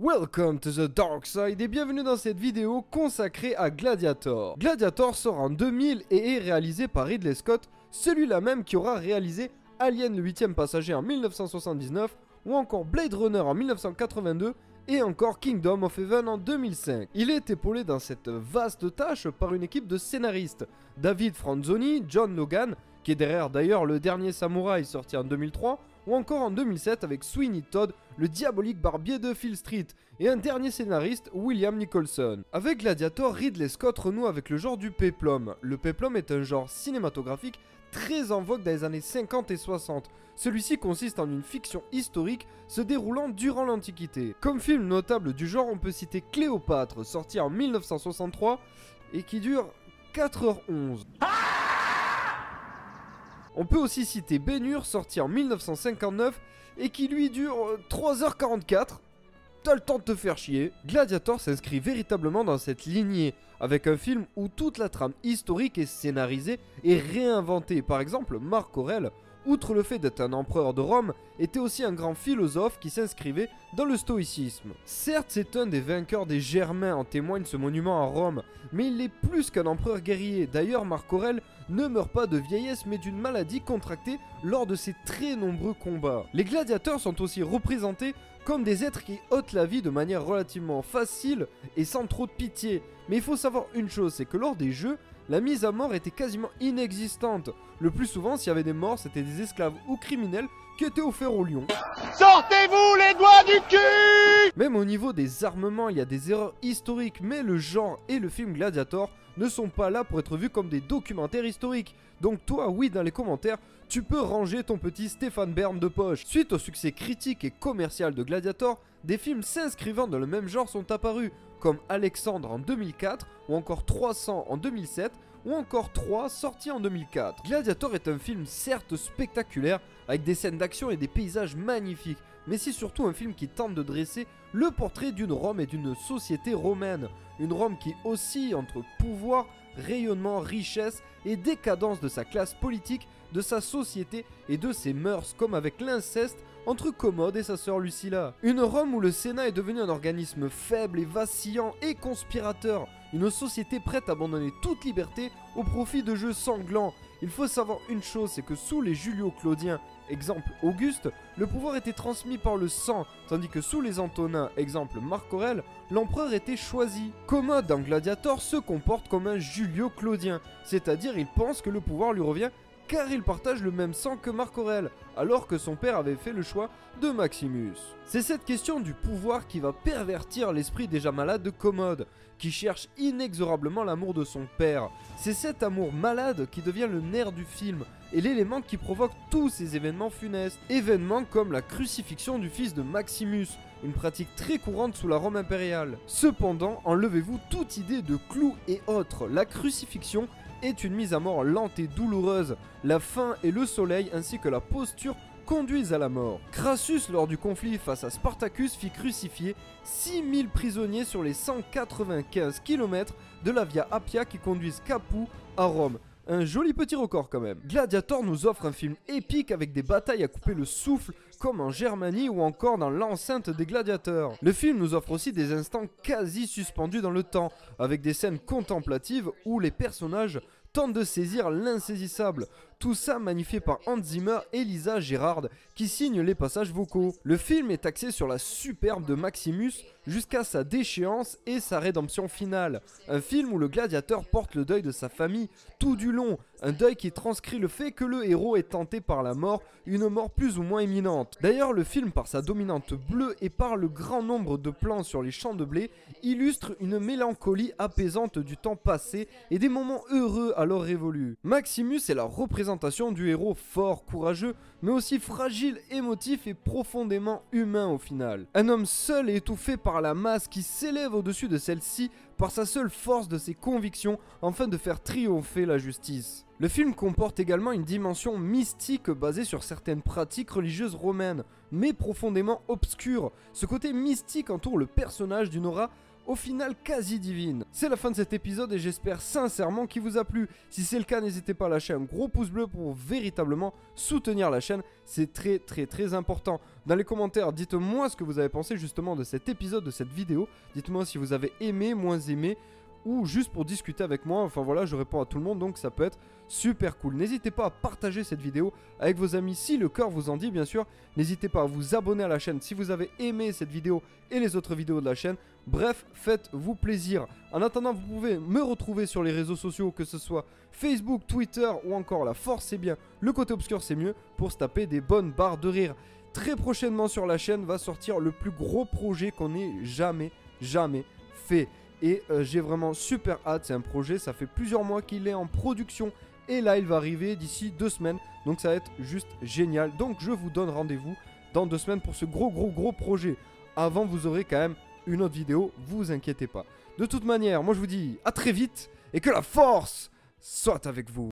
Welcome to the dark side et bienvenue dans cette vidéo consacrée à Gladiator. Gladiator sort en 2000 et est réalisé par Ridley Scott, celui-là même qui aura réalisé Alien le 8ème passager en 1979 ou encore Blade Runner en 1982 et encore Kingdom of Heaven en 2005. Il est épaulé dans cette vaste tâche par une équipe de scénaristes, David Franzoni, John Logan, qui est derrière d'ailleurs Le Dernier Samouraï sorti en 2003, ou encore en 2007 avec Sweeney Todd, le diabolique barbier de Hill Street, et un dernier scénariste, William Nicholson. Avec Gladiator, Ridley Scott renoue avec le genre du péplum. Le péplum est un genre cinématographique très en vogue dans les années 50 et 60. Celui-ci consiste en une fiction historique se déroulant durant l'Antiquité. Comme film notable du genre, on peut citer Cléopâtre, sorti en 1963 et qui dure 4h11. On peut aussi citer Ben-Hur, sorti en 1959 et qui lui dure 3h44. T'as le temps de te faire chier. Gladiator s'inscrit véritablement dans cette lignée, avec un film où toute la trame historique est scénarisée et réinventée. Par exemple, Marc Aurèle, outre le fait d'être un empereur de Rome, était aussi un grand philosophe qui s'inscrivait dans le stoïcisme. Certes, c'est un des vainqueurs des Germains, en témoigne ce monument à Rome, mais il est plus qu'un empereur guerrier. D'ailleurs, Marc Aurèle ne meurt pas de vieillesse mais d'une maladie contractée lors de ses très nombreux combats. Les gladiateurs sont aussi représentés comme des êtres qui ôtent la vie de manière relativement facile et sans trop de pitié. Mais il faut savoir une chose, c'est que lors des jeux, la mise à mort était quasiment inexistante. Le plus souvent, s'il y avait des morts, c'était des esclaves ou criminels qui étaient offerts aux lions. Sortez-vous les doigts du cul! Même au niveau des armements, il y a des erreurs historiques, mais le genre et le film Gladiator ne sont pas là pour être vus comme des documentaires historiques. Donc toi, oui, dans les commentaires, tu peux ranger ton petit Stéphane Bern de poche. Suite au succès critique et commercial de Gladiator, des films s'inscrivant dans le même genre sont apparus, comme Alexandre en 2004, ou encore 300 en 2007, ou encore 3 sorti en 2004. Gladiator est un film certes spectaculaire, avec des scènes d'action et des paysages magnifiques, mais c'est surtout un film qui tente de dresser le portrait d'une Rome et d'une société romaine. Une Rome qui oscille entre pouvoir, rayonnement, richesse et décadence de sa classe politique, de sa société et de ses mœurs, comme avec l'inceste entre Commode et sa sœur Lucilla. Une Rome où le Sénat est devenu un organisme faible et vacillant et conspirateur. Une société prête à abandonner toute liberté au profit de jeux sanglants. Il faut savoir une chose, c'est que sous les Julio-Claudiens, exemple Auguste, le pouvoir était transmis par le sang, tandis que sous les Antonins, exemple Marc Aurèle, l'empereur était choisi. Commode dans Gladiator se comporte comme un Julio-Claudien, c'est-à-dire il pense que le pouvoir lui revient car il partage le même sang que Marc Aurèle, alors que son père avait fait le choix de Maximus. C'est cette question du pouvoir qui va pervertir l'esprit déjà malade de Commode, qui cherche inexorablement l'amour de son père. C'est cet amour malade qui devient le nerf du film, et l'élément qui provoque tous ces événements funestes. Événements comme la crucifixion du fils de Maximus, une pratique très courante sous la Rome impériale. Cependant, enlevez-vous toute idée de clous et autres, la crucifixion est une mise à mort lente et douloureuse. La faim et le soleil ainsi que la posture conduisent à la mort. Crassus, lors du conflit face à Spartacus, fit crucifier 6000 prisonniers sur les 195 km de la Via Appia qui conduisent Capoue à Rome. Un joli petit record quand même. Gladiator nous offre un film épique avec des batailles à couper le souffle comme en Germanie ou encore dans l'enceinte des gladiateurs. Le film nous offre aussi des instants quasi suspendus dans le temps, avec des scènes contemplatives où les personnages tentent de saisir l'insaisissable. Tout ça magnifié par Hans Zimmer et Lisa Gérard qui signent les passages vocaux. Le film est axé sur la superbe de Maximus jusqu'à sa déchéance et sa rédemption finale. Un film où le gladiateur porte le deuil de sa famille tout du long. Un deuil qui transcrit le fait que le héros est tenté par la mort, une mort plus ou moins imminente. D'ailleurs, le film, par sa dominante bleue et par le grand nombre de plans sur les champs de blé, illustre une mélancolie apaisante du temps passé et des moments heureux alors révolus. Maximus est la représentation du héros fort, courageux, mais aussi fragile, émotif et profondément humain au final. Un homme seul et étouffé par la masse qui s'élève au-dessus de celle-ci par sa seule force de ses convictions afin de faire triompher la justice. Le film comporte également une dimension mystique basée sur certaines pratiques religieuses romaines, mais profondément obscures. Ce côté mystique entoure le personnage d'une aura au final quasi divine. C'est la fin de cet épisode et j'espère sincèrement qu'il vous a plu. Si c'est le cas, n'hésitez pas à lâcher un gros pouce bleu pour véritablement soutenir la chaîne. C'est très important. Dans les commentaires, dites-moi ce que vous avez pensé justement de cet épisode, de cette vidéo. Dites-moi si vous avez aimé, moins aimé, ou juste pour discuter avec moi. Enfin voilà, je réponds à tout le monde, donc ça peut être super cool. N'hésitez pas à partager cette vidéo avec vos amis si le cœur vous en dit, bien sûr. N'hésitez pas à vous abonner à la chaîne si vous avez aimé cette vidéo et les autres vidéos de la chaîne. Bref, faites-vous plaisir. En attendant, vous pouvez me retrouver sur les réseaux sociaux, que ce soit Facebook, Twitter ou encore La Force c'est bien, le côté obscur c'est mieux, pour se taper des bonnes barres de rire. Très prochainement sur la chaîne va sortir le plus gros projet qu'on ait jamais fait. Et j'ai vraiment super hâte, c'est un projet, ça fait plusieurs mois qu'il est en production. Et là, il va arriver d'ici 2 semaines. Donc ça va être juste génial. Donc je vous donne rendez-vous dans 2 semaines pour ce gros projet. Avant, vous aurez quand même une autre vidéo, vous inquiétez pas. De toute manière, moi je vous dis à très vite et que la force soit avec vous.